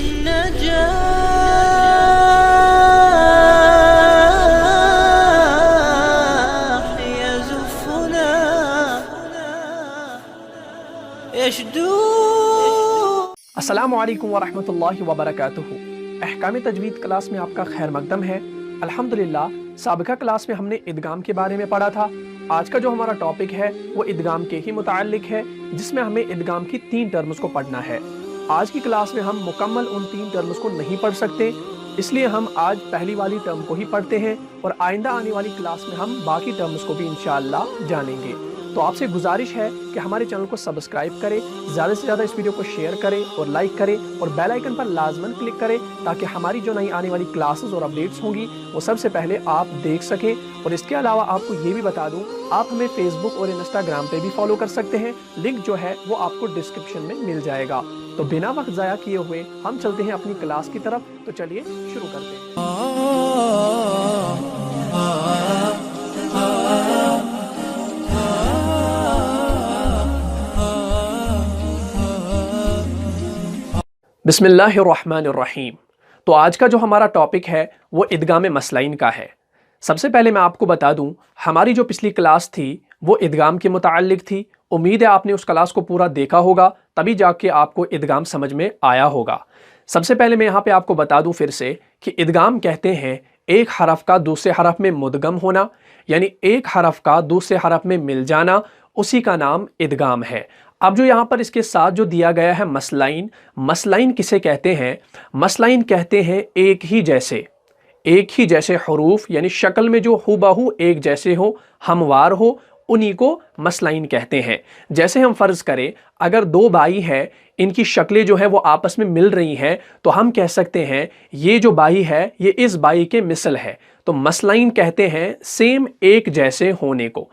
النجاح يزفنا يشدو. अस्सलामु अलैकुम वरहमतुल्लाहि वबरकातुहू। अहकाम तजवीद क्लास में आपका खैर मकदम है। अल्हम्दुलिल्लाह साबिका क्लास में हमने इदगाम के बारे में पढ़ा था। आज का जो हमारा टॉपिक है वो इदगाम के ही मुताल्लिक है, जिसमें हमें इदगाम की 3 टर्म्स को पढ़ना है। आज की क्लास में हम मुकम्मल उन 3 टर्म्स को नहीं पढ़ सकते, इसलिए हम आज पहली वाली टर्म को ही पढ़ते हैं और आइंदा आने वाली क्लास में हम बाकी टर्म्स को भी इंशाअल्लाह जानेंगे। तो आपसे गुजारिश है कि हमारे चैनल को सब्सक्राइब करें, ज़्यादा से ज़्यादा इस वीडियो को शेयर करें और लाइक करें और बेल आइकन पर लाजमन क्लिक करें, ताकि हमारी जो नई आने वाली क्लासेस और अपडेट्स होंगी वो सबसे पहले आप देख सकें। और इसके अलावा आपको ये भी बता दूं, आप हमें फेसबुक और इंस्टाग्राम पे भी फॉलो कर सकते हैं। लिंक जो है वो आपको डिस्क्रिप्शन में मिल जाएगा। तो बिना वक्त ज़ाया किए हुए हम चलते हैं अपनी क्लास की तरफ। तो चलिए शुरू करते हैं। बिस्मिल्लाहिर्रहमानिर्रहीम। तो आज का जो हमारा टॉपिक है वो इदगाम मसलाइन का है। सबसे पहले मैं आपको बता दूं, हमारी जो पिछली क्लास थी वो इदगाम के मुताल्लिक थी। उम्मीद है आपने उस क्लास को पूरा देखा होगा, तभी जाके आपको इदगाम समझ में आया होगा। सबसे पहले मैं यहाँ पे आपको बता दूं फिर से कि इदगाम कहते हैं एक हरफ का दूसरे हरफ में मुदगम होना, यानी एक हरफ का दूसरे हरफ में मिल जाना, उसी का नाम इदगाम है। अब जो यहाँ पर इसके साथ जो दिया गया है मसलाइन, मसलाइन किसे कहते हैं? मसलाइन कहते हैं एक ही जैसे हरूफ, यानी शक्ल में जो हुबहू एक जैसे हो, हमवार हो, उन्हीं को मसलाइन कहते हैं। जैसे हम फ़र्ज़ करें अगर 2 बाई है, इनकी शक्लें जो है वो आपस में मिल रही हैं, तो हम कह सकते हैं ये जो बाई है ये इस बाई के मिसल है। तो मसलाइन कहते हैं सेम एक जैसे होने को।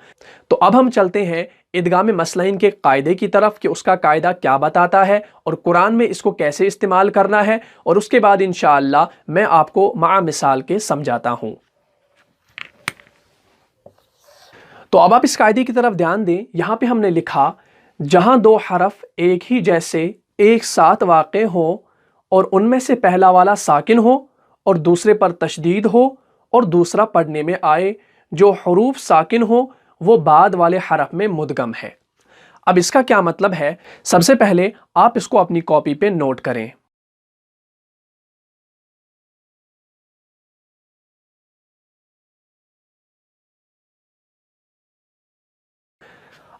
तो अब हम चलते हैं इदगाम मसलाइन के कायदे की तरफ कि उसका कायदा क्या बताता है और कुरान में इसको कैसे इस्तेमाल करना है, और उसके बाद इंशाअल्लाह मैं आपको मा मिसाल के समझाता हूँ। तो अब आप इस कायदे की तरफ ध्यान दें। यहाँ पे हमने लिखा जहाँ 2 हरफ एक ही जैसे एक साथ वाक़े हो और उनमें से पहला वाला साकिन हो और दूसरे पर तशदीद हो और दूसरा पढ़ने में आए, जो हरूफ साकिन हो वो बाद वाले हरफ में मुदगम है। अब इसका क्या मतलब है? सबसे पहले आप इसको अपनी कॉपी पे नोट करें।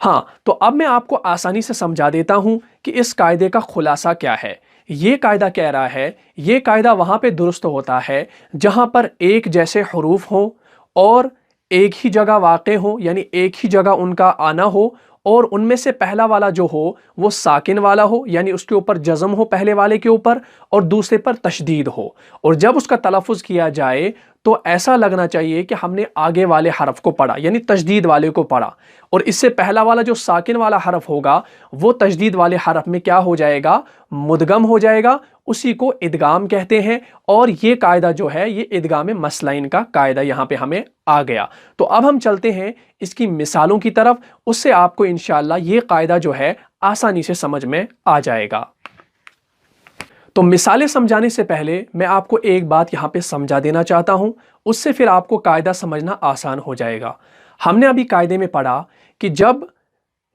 हाँ, तो अब मैं आपको आसानी से समझा देता हूं कि इस कायदे का खुलासा क्या है। ये कायदा कह रहा है, ये कायदा वहां पे दुरुस्त होता है जहां पर एक जैसे हरूफ हो और एक ही जगह वाक़े हो, यानी एक ही जगह उनका आना हो, और उनमें से पहला वाला जो हो वो साकिन वाला हो, यानी उसके ऊपर जज़म हो पहले वाले के ऊपर, और दूसरे पर तशदीद हो। और जब उसका तलफ़ुज़ किया जाए तो ऐसा लगना चाहिए कि हमने आगे वाले हरफ को पढ़ा, यानी तशदीद वाले को पढ़ा। और इससे पहला वाला जो साकिन वाला हरफ होगा वो तशदीद वाले हरफ में क्या हो जाएगा? मुदगम हो जाएगा। उसी को इदगाम कहते हैं। और ये कायदा जो है ये इदगाम मसलाइन का कायदा यहाँ पे हमें आ गया। तो अब हम चलते हैं इसकी मिसालों की तरफ, उससे आपको इंशाअल्लाह ये कायदा जो है आसानी से समझ में आ जाएगा। तो मिसालें समझाने से पहले मैं आपको एक बात यहाँ पे समझा देना चाहता हूँ, उससे फिर आपको कायदा समझना आसान हो जाएगा। हमने अभी कायदे में पढ़ा कि जब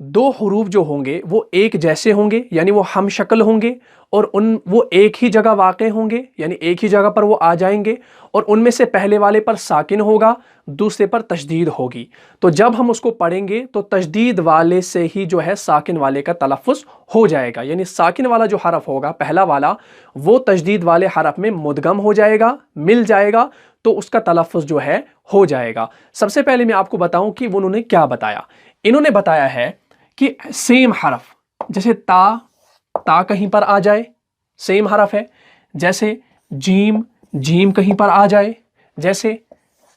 2 हरूफ जो होंगे वो एक जैसे होंगे, यानी वो हम शक्ल होंगे, और वो एक ही जगह वाक़े होंगे, यानी एक ही जगह पर वो आ जाएंगे, और उनमें से पहले वाले पर साकिन होगा, दूसरे पर तशदीद होगी। तो जब हम उसको पढ़ेंगे तो तशदीद वाले से ही जो है साकिन वाले का तलफ़ुज़ हो जाएगा, यानी साकिन वाला जो हरफ होगा पहला वाला वो तशदीद वाले हरफ में मुदगम हो जाएगा, मिल जाएगा, तो उसका तलफ़ुज़ जो है हो जाएगा। सबसे पहले मैं आपको बताऊं कि उन्होंने क्या बताया। इन्होंने बताया है कि सेम हरफ, जैसे ता कहीं पर आ जाए, सेम हरफ है। जैसे जीम कहीं पर आ जाए, जैसे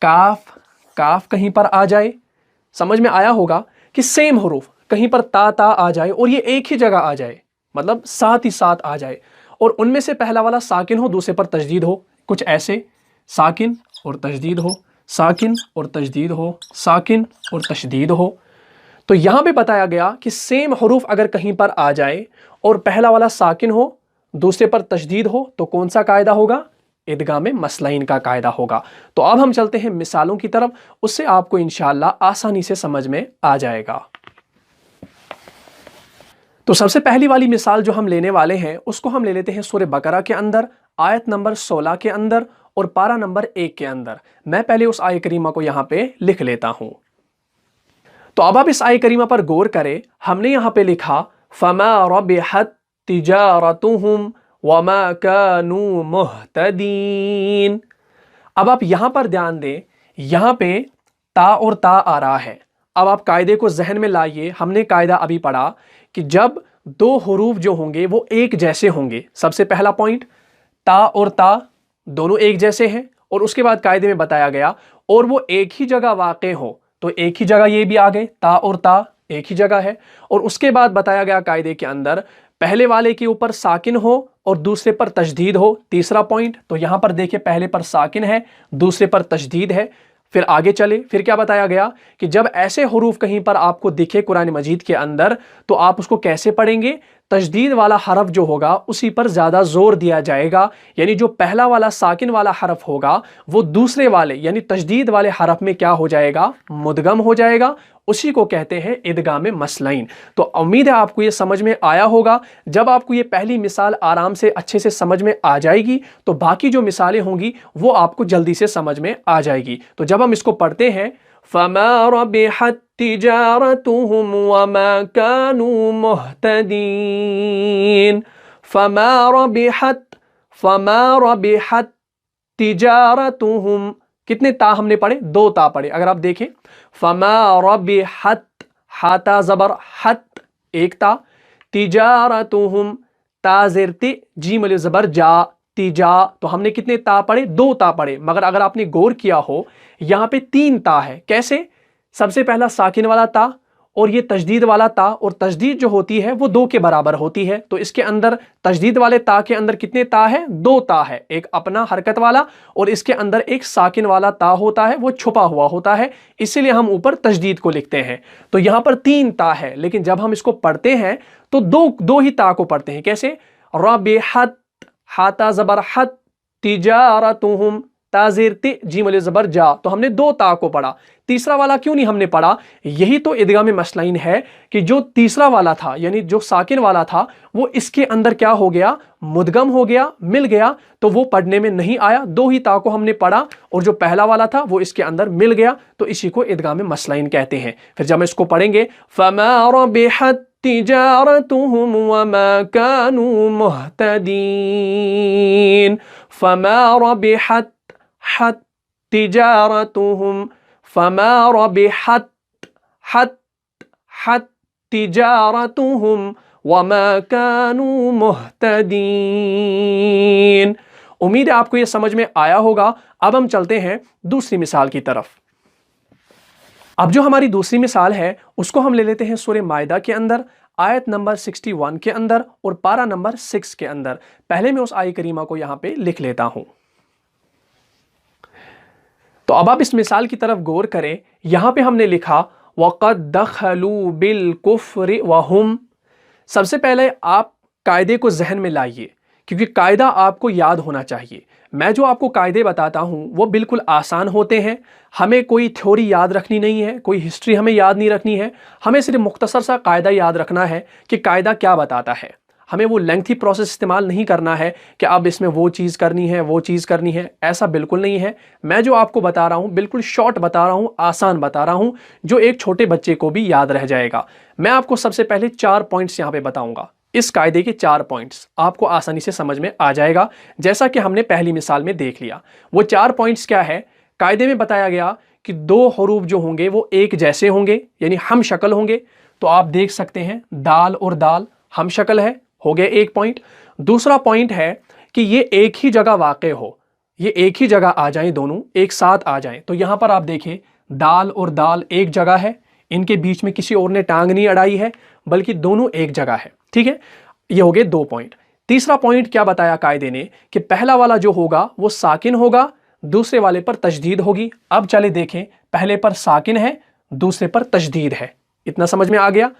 काफ कहीं पर आ जाए। समझ में आया होगा कि सेम हरूफ कहीं पर ता आ जाए और ये एक ही जगह आ जाए, मतलब साथ ही साथ आ जाए, और उनमें से पहला वाला साकिन हो, दूसरे पर तशदीद हो। कुछ ऐसे साकिन और तशदीद हो, साकिन और तशदीद हो, साकिन और तशदीद हो। तो यहां पे बताया गया कि सेम हरूफ अगर कहीं पर आ जाए और पहला वाला साकिन हो, दूसरे पर तशदीद हो तो कौन सा कायदा होगा? इदगाम मसलैन का कायदा होगा। तो अब हम चलते हैं मिसालों की तरफ, उससे आपको इंशाअल्लाह आसानी से समझ में आ जाएगा। तो सबसे पहली वाली मिसाल जो हम लेने वाले हैं उसको हम ले लेते हैं सूरह बकरा के अंदर, आयत नंबर 16 के अंदर और पारा नंबर 1 के अंदर। मैं पहले उस आयत करीमा को यहाँ पे लिख लेता हूं। तो अब आप इस आयत करीमा पर गौर करें। हमने यहाँ पे लिखा फमा रबिहत तिजारतुहुम वमा कानू मुहतदीन। अब आप यहां पर ध्यान दें, यहां पे ता और ता आ रहा है। अब आप कायदे को जहन में लाइए। हमने कायदा अभी पढ़ा कि जब दो हुरूफ जो होंगे वो एक जैसे होंगे, सबसे पहला पॉइंट ता और ता दोनों एक जैसे हैं, और उसके बाद कायदे में बताया गया और वो एक ही जगह वाक़े हो, तो एक ही जगह ये भी आ गए, ता और ता एक ही जगह है। और उसके बाद बताया गया कायदे के अंदर पहले वाले के ऊपर साकिन हो और दूसरे पर तशदीद हो, तीसरा पॉइंट। तो यहां पर देखिए पहले पर साकिन है, दूसरे पर तशदीद है। फिर आगे चले, फिर क्या बताया गया कि जब ऐसे हुरूफ कहीं पर आपको दिखे कुरान मजीद के अंदर तो आप उसको कैसे पढ़ेंगे? तशदीद वाला हरफ जो होगा उसी पर ज़्यादा जोर दिया जाएगा, यानी जो पहला वाला साकिन वाला हरफ होगा वो दूसरे वाले यानी तशदीद वाले हरफ में क्या हो जाएगा? मुदगम हो जाएगा। उसी को कहते हैं इदगाम मसलैन। तो उम्मीद है आपको ये समझ में आया होगा। जब आपको ये पहली मिसाल आराम से अच्छे से समझ में आ जाएगी तो बाकी जो मिसालें होंगी वो आपको जल्दी से समझ में आ जाएगी। तो जब हम इसको पढ़ते हैं फमा रबिहत तिजारतुहुम वमा कानू मुहतदीन, फमा रबिहत तिजारतुहुम, कितने ता हमने पढ़े? 2 ता पढ़े। अगर आप देखें फमा रबिहत, हाता जबर हत एक ता, तिजारतुहुम ताजिर ति जीम अलिफ जबर जा तिजा, तो हमने कितने ता पढ़े? 2 ता पढ़े। मगर अगर आपने गौर किया हो यहां पे 3 ता है। कैसे? सबसे पहला साकिन वाला ता और ये तजदीद वाला ता, और तजदीद जो होती है वो 2 के बराबर होती है। तो इसके अंदर तजदीद वाले ता के अंदर कितने ता है? 2 ता है, एक अपना हरकत वाला और इसके अंदर एक साकिन वाला ता होता है, वो छुपा हुआ होता है, इसीलिए हम ऊपर तजदीद को लिखते हैं। तो यहां पर 3 ता है, लेकिन जब हम इसको पढ़ते हैं तो दो ही ता को पढ़ते हैं। कैसे? रबिहत, हाता जबर हत, तिजारतुहुम ताजिर ति जीम अलिफ जबर जा, तो हमने 2 ता को पढ़ा। तीसरा वाला क्यों नहीं हमने पढ़ा? यही तो इदगाम मसलैन है कि जो तीसरा वाला था यानी जो साकिन वाला था वो इसके अंदर क्या हो गया? मुदगम हो गया, मिल गया, तो वो पढ़ने में नहीं आया। 2 ही ता को हमने पढ़ा और जो पहला वाला था वो इसके अंदर मिल गया, तो इसी को इदगाम मसलैन कहते हैं। फिर जब हम इसको पढ़ेंगे फमा रबिहत तिजारतुहुम वमा कानू मुहतदीन, फमा रबिहत हत तिजारतुहुम, फमा रबिहत हत तिजारतुहुम वमा कानू मुहतदीन। उम्मीद है आपको यह समझ में आया होगा। अब हम चलते हैं दूसरी मिसाल की तरफ। अब जो हमारी दूसरी मिसाल है उसको हम ले लेते हैं सूरह माइदा के अंदर, आयत नंबर 61 के अंदर और पारा नंबर 6 के अंदर। पहले मैं उस आयत करीमा को यहां पे लिख लेता हूं। तो अब आप इस मिसाल की तरफ गौर करें। यहां पे हमने लिखा वक़द दखलू बिल कुफ्र वहुम। सबसे पहले आप कायदे को जहन में लाइए, क्योंकि कायदा आपको याद होना चाहिए। मैं जो आपको कायदे बताता हूं वो बिल्कुल आसान होते हैं। हमें कोई थ्योरी याद रखनी नहीं है, कोई हिस्ट्री हमें याद नहीं रखनी है। हमें सिर्फ मुख्तसर सा कायदा याद रखना है कि कायदा क्या बताता है। हमें वो लेंथी प्रोसेस इस्तेमाल नहीं करना है कि अब इसमें वो चीज़ करनी है, वो चीज़ करनी है, ऐसा बिल्कुल नहीं है। मैं जो आपको बता रहा हूँ बिल्कुल शॉर्ट बता रहा हूँ, आसान बता रहा हूँ, जो एक छोटे बच्चे को भी याद रह जाएगा। मैं आपको सबसे पहले 4 पॉइंट्स यहाँ पे बताऊँगा। इस कायदे के 4 पॉइंट्स आपको आसानी से समझ में आ जाएगा, जैसा कि हमने पहली मिसाल में देख लिया। वो 4 पॉइंट्स क्या है? कायदे में बताया गया कि 2 हरूफ जो होंगे वो एक जैसे होंगे, यानी हम शक्ल होंगे। तो आप देख सकते हैं दाल और दाल हम शक्ल है, हो गया एक पॉइंट। दूसरा पॉइंट है कि ये एक ही जगह वाक़े हो, ये एक ही जगह आ जाएं, दोनों एक साथ आ जाएं। तो यहां पर आप देखें दाल और दाल एक जगह है, इनके बीच में किसी और ने टांग नहीं अड़ाई है, बल्कि दोनों एक जगह है। ठीक है, ये हो गए 2 पॉइंट। तीसरा पॉइंट क्या बताया कायदे ने कि पहला वाला जो होगा वो साकिन होगा, दूसरे वाले पर तशदीद होगी। अब चले देखें, पहले पर साकिन है, दूसरे पर तशदीद है। इतना समझ में आ गया।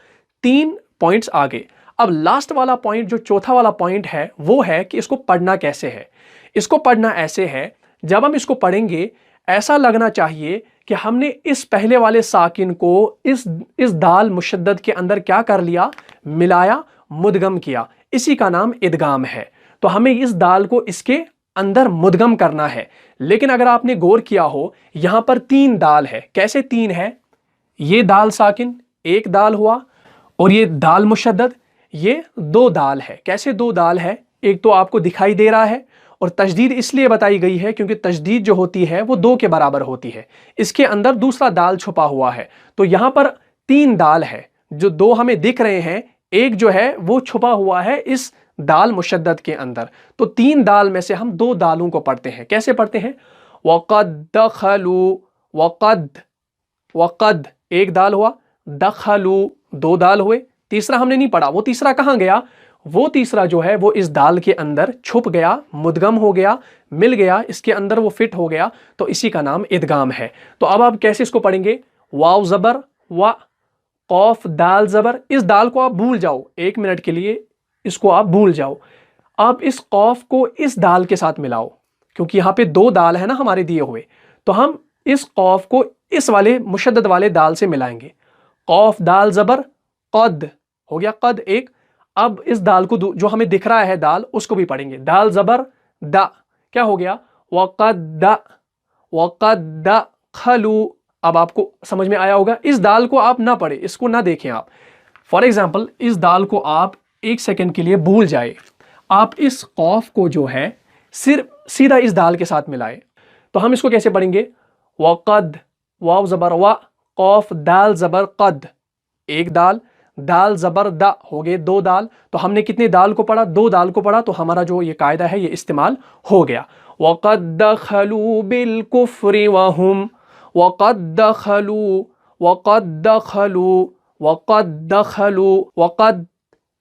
3 पॉइंट्स आगे। अब लास्ट वाला पॉइंट, जो चौथा वाला पॉइंट है, वो है कि इसको पढ़ना कैसे है। इसको पढ़ना ऐसे है, जब हम इसको पढ़ेंगे ऐसा लगना चाहिए कि हमने इस पहले वाले साकिन को इस दाल मुशद्दद के अंदर क्या कर लिया, मिलाया, मुदगम किया। इसी का नाम इदगाम है। तो हमें इस दाल को इसके अंदर मुदगम करना है। लेकिन अगर आपने गौर किया हो, यहां पर 3 दाल है। कैसे 3 है? ये दाल साकिन एक दाल हुआ, और ये दाल मुशद्दद ये 2 दाल है। कैसे 2 दाल है? एक तो आपको दिखाई दे रहा है, और तशदीद इसलिए बताई गई है क्योंकि तशदीद जो होती है वो 2 के बराबर होती है। इसके अंदर दूसरा दाल छुपा हुआ है। तो यहां पर 3 दाल है, जो 2 हमें दिख रहे हैं, एक जो है वो छुपा हुआ है इस दाल मुशद्दद के अंदर। तो 3 दाल में से हम 2 दालों को पढ़ते हैं। कैसे पढ़ते हैं? वक़द दखलू, वक़द एक दाल हुआ, दखलू 2 दाल हुए। तीसरा हमने नहीं पढ़ा। वो तीसरा कहां गया? वो तीसरा जो है वो इस दाल के अंदर छुप गया, मुदगम हो गया, मिल गया, इसके अंदर वो फिट हो गया। तो इसी का नाम इदगाम है। तो अब आप कैसे इसको पढ़ेंगे? वाव ज़बर वा, कौफ दाल ज़बर। इस दाल को आप भूल जाओ, 1 मिनट के लिए इसको आप भूल जाओ। आप इस कौफ को इस दाल के साथ मिलाओ, क्योंकि यहाँ पे 2 दाल है ना हमारे दिए हुए। तो हम इस कौफ को इस वाले मुशद्दद वाले दाल से मिलाएंगे। कौफ दाल ज़बर कद हो गया, कद एक। अब इस दाल को जो हमें दिख रहा है दाल, उसको भी पढ़ेंगे। दाल ज़बर दा, क्या हो गया? वक़द खलू। अब आपको समझ में आया होगा। इस दाल को आप ना पढ़े, इसको ना देखें आप। फॉर एग्जाम्पल, इस दाल को आप 1 सेकंड के लिए भूल जाए। आप इस कौफ को जो है सिर्फ सीधा इस दाल के साथ मिलाए। तो हम इसको कैसे पढ़ेंगे? वक़द, वाव ज़बर वा, कौफ दाल ज़बर कद एक दाल, दाल ज़बर दा हो गए 2 दाल। तो हमने कितने दाल को पढ़ा? 2 दाल को पढ़ा। तो हमारा जो ये कायदा है ये इस्तेमाल हो गया। वक़द दखलू बिल कुफ्रि वहुम, वक़द दखलू, वक़द दखलू, वक़द दखलू, वक़द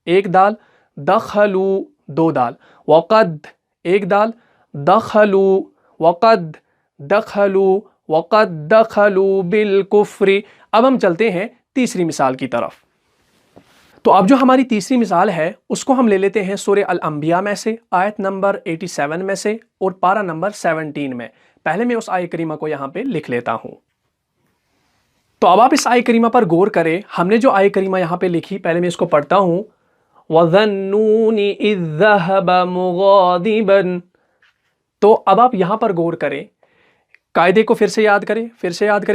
एक दाल, दखलू 2 दाल, वक़द एक दाल, दखलू, वक़द दखलू, वक़द दखलू बिल कुफ्रि। अब हम चलते हैं तीसरी मिसाल की तरफ। तो अब जो हमारी तीसरी मिसाल है उसको हम ले लेते हैं सूरह अल-अंबिया में से, आयत नंबर 87 में से और पारा नंबर 17 में। पहले मैं उस आयत करीमा को यहाँ पे लिख लेता हूँ। तो अब आप इस आयत करीमा पर गौर करें। हमने जो आयत करीमा यहाँ पे लिखी, पहले मैं इसको पढ़ता हूँ। वज़न्नूनी इज़ ज़हब मुग़ादिबन। तो अब आप यहाँ पर गौर करें, कायदे को फिर से याद करें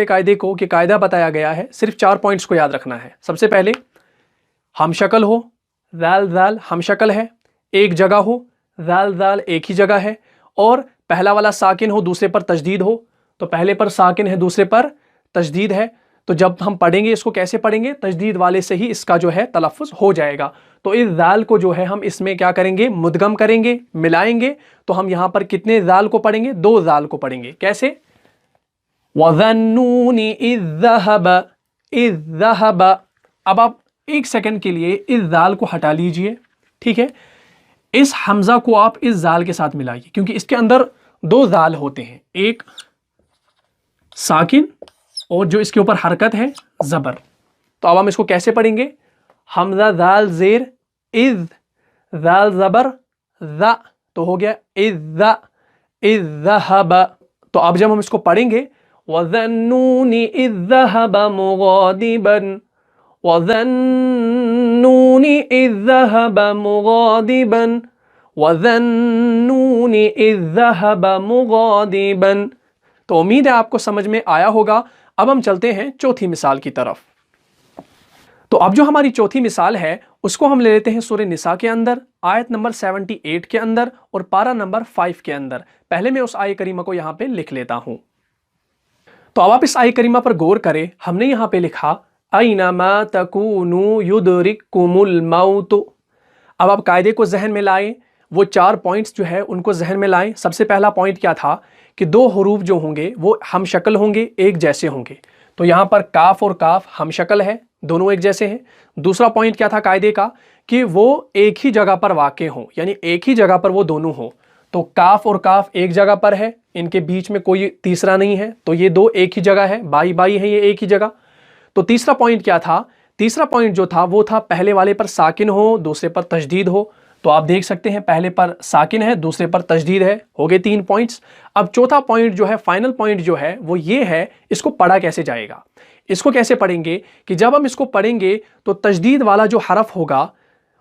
कायदे को, कि कायदा बताया गया है। सिर्फ 4 पॉइंट्स को याद रखना है। सबसे पहले हम शक्ल हो, ज़ाल ज़ाल हम शक्ल है, एक जगह हो, ज़ाल ज़ाल एक ही जगह है, और पहला वाला साकिन हो, दूसरे पर तजदीद हो। तो पहले पर साकिन है, दूसरे पर तजदीद है। तो जब हम पढ़ेंगे इसको कैसे पढ़ेंगे? तजदीद वाले से ही इसका जो है तलफ़्फ़ुज़ हो जाएगा। तो इस ज़ाल को जो है हम इसमें क्या करेंगे? मुदगम करेंगे, मिलाएंगे। तो हम यहाँ पर कितने ज़ाल को पढ़ेंगे? 2 ज़ाल को पढ़ेंगे। कैसे? वज़न्नूनी इज़ ज़हब। अब आप 1 सेकंड के लिए इस ज़ाल को हटा लीजिए, ठीक है। इस हमज़ा को आप इस ज़ाल के साथ मिलाइए, क्योंकि इसके अंदर 2 ज़ाल होते हैं, एक साकिन और जो इसके ऊपर हरकत है ज़बर। तो अब हम इसको कैसे पढ़ेंगे? हमज़ा ज़ाल ज़ेर इज़, ज़ाल ज़बर ज़ा, तो हो गया इज़ ज़हब। तो अब जब हम इसको पढ़ेंगे, वज़न्नूनी इज़ ज़हब मुग़ादिबन, वज़न्नूनी इज़ ज़हब मुग़ादिबन, वज़न्नूनी इज़ ज़हब मुग़ादिबन। तो उम्मीद है आपको समझ में आया होगा। अब हम चलते हैं चौथी मिसाल की तरफ। तो अब जो हमारी चौथी मिसाल है उसको हम ले लेते हैं सूरह निसा के अंदर, आयत नंबर 78 के अंदर और पारा नंबर 5 के अंदर। पहले मैं उस आयत करीमा को यहाँ पे लिख लेता हूँ। तो अब आप इस आयत करीमा पर गौर करें। हमने यहाँ पे लिखा ऐनमा तकूनु युदरिकुमुल मौत। अब आप कायदे को जहन में लाएं, वो 4 पॉइंट्स जो है उनको जहन में लाएं। सबसे पहला पॉइंट क्या था कि 2 हरूफ जो होंगे वो हम शक्ल होंगे, एक जैसे होंगे। तो यहाँ पर काफ और काफ हम शक्ल है, दोनों एक जैसे हैं। दूसरा पॉइंट क्या था कायदे का कि वो एक ही जगह पर वाक़े हों, यानी एक ही जगह पर वो दोनों हों। तो काफ और काफ एक जगह पर है, इनके बीच में कोई तीसरा नहीं है, तो ये 2 एक ही जगह है, बाई बाई है ये एक ही जगह। तो तीसरा पॉइंट क्या था? تیسرا پوائنٹ جو تھا وہ تھا پہلے والے پر ساکن ہو دوسرے پر تشدید ہو. تو آپ دیکھ سکتے ہیں پہلے پر ساکن ہے دوسرے پر تشدید ہے. ہو گئے 3 پوائنٹس. اب چوتھا پوائنٹ جو ہے فائنل پوائنٹ جو ہے وہ یہ ہے اس کو پڑھا کیسے جائے گا. اس کو کیسے پڑھیں گے کہ جب ہم اس کو پڑھیں گے تو تشدید والا جو حرف ہوگا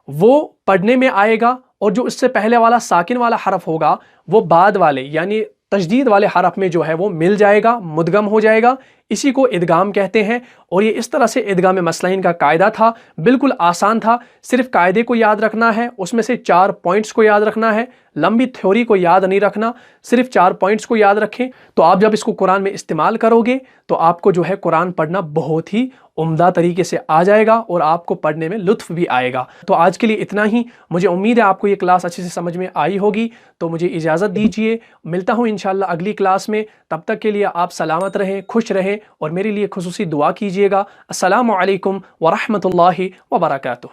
وہ پڑھنے میں آئے گا اور جو اس سے پہلے والا ساکن والا حرف ہوگا وہ بعد والے یعنی تشدید والے حرف میں جو ہے وہ مل جائے گا مدغم ہو جائے گا. اسی کو ادغام کہتے ہیں. اور یہ اس طرح سے ادغام مثلین کا قاعدہ تھا. بالکل آسان تھا. صرف قاعدے کو یاد رکھنا ہے اس میں سے 4 پوائنٹس کو یاد رکھنا ہے. لمبی تھیوری کو یاد نہیں رکھنا صرف 4 پوائنٹس کو یاد رکھیں. تو آپ جب اس کو قرآن میں استعمال کرو گے تو آپ کو جو ہے قرآن پڑھنا بہت ہی عمدہ طریقے سے آ جائے گا اور آپ کو پڑھنے میں لطف بھی آئے گا. تو آج کے لیے اتنا ہی. مجھے امید ہے آپ کو یہ کلاس اچھے سے سمجھ میں آئی ہوگی. تو مجھے اجازت دیجیے. ملتا ہوں انشاءاللہ اگلی کلاس میں. تب تک کے لیے آپ سلامت رہیں خوش رہیں اور میرے لیے خصوصی دعا کیجیے گا. السلام علیکم ورحمۃ اللہ وبرکاتہ.